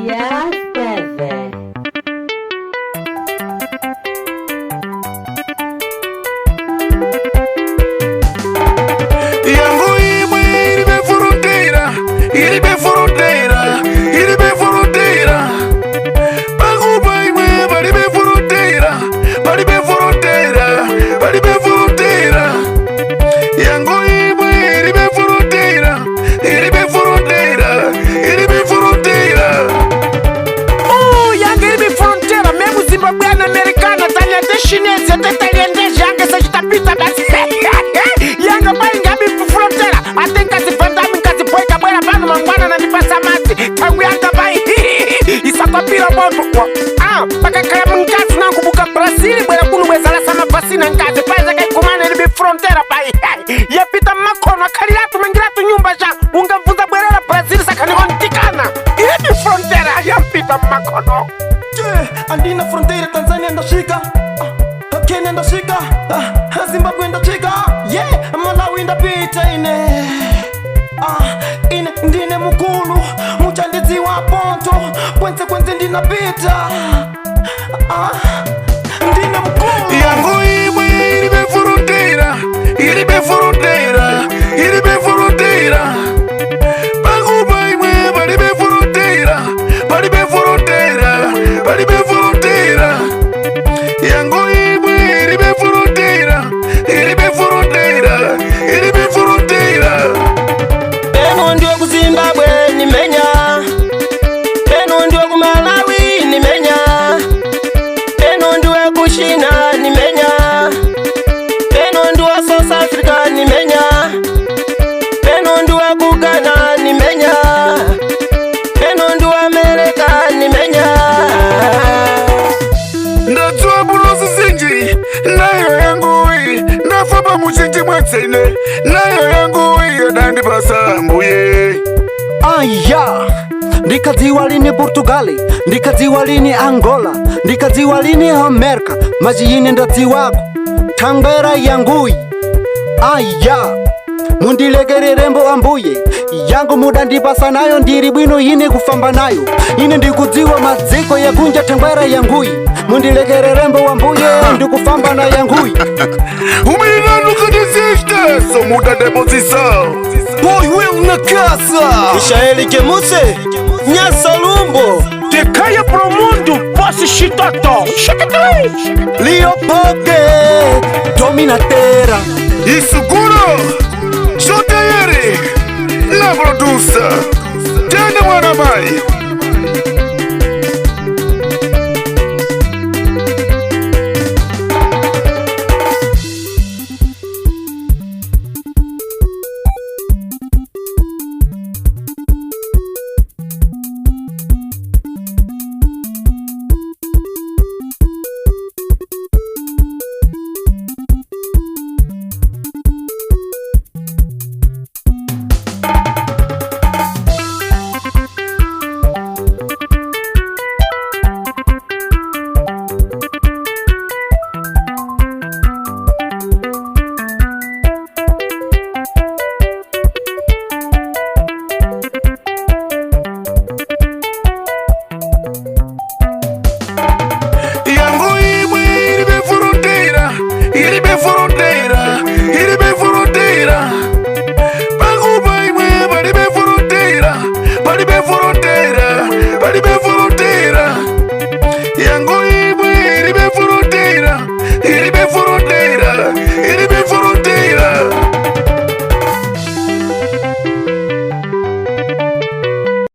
Aliás TV. Chinese até italianese yanga sachitapita basi yanga pai ngabi frontera atenga zivandami ngazipoika bwera pano mangwana na nipasa mazi tangu yanga pai isakapira moto pakakaya mngazi na kubuka Brazil bwera kunu bwezala sama basi na ngazi paiza kaikumana libi frontera pai yapita makono akalilatu mengilatu nyumba ja ungavuza bwerera Brazil sakani hontikana libi frontera yapita makono andina fronteira Tanzania ndashika Kenya ndashika Zimbabwe ndashika Malawi ndapita ine ndine mukulu muchandizi wa Ponto kwenze ndinapita ndine mukulu yangu imwe ilibe fronteira bakuba imwe balibe fronteira yangu imwe ilibe fronteira Peno ndio ku Zimbabwe nimenya Peno ndio ku Malawi nimenya Peno ndio ku China nimenya Peno ndio South Africa nimenya Peno ndio ku Ghana nimenya Peno ndio America nimenya ndadzwa bulozi zinji nayo yangu iyi ndafamba muchinji mwetsene nayo yangu iyi dandipasa mbuye Aya, ndikadziwa lini Portugali, ndikadziwa lini Angola, ndikadziwa lini Amerika, majiyini ndadziwako thangwera yanguyi. Aya, mundilekererembo ambuye yangu mudandipasa nayo ndiri bwino ine kufamba nayo ine ndikudziwa madziko yakunja thangwera yanguyi mundilekererembo ambuye ndikufamba na yanguyi umilinanukaniziste so mudandepozisa Boy we unakasa Ishaeli Kemuse Nyasa Lumbo Tekaya pro mundo posse chitoto Leopold Dominatera isuguro shotayeri la producer tena mwana mai balibe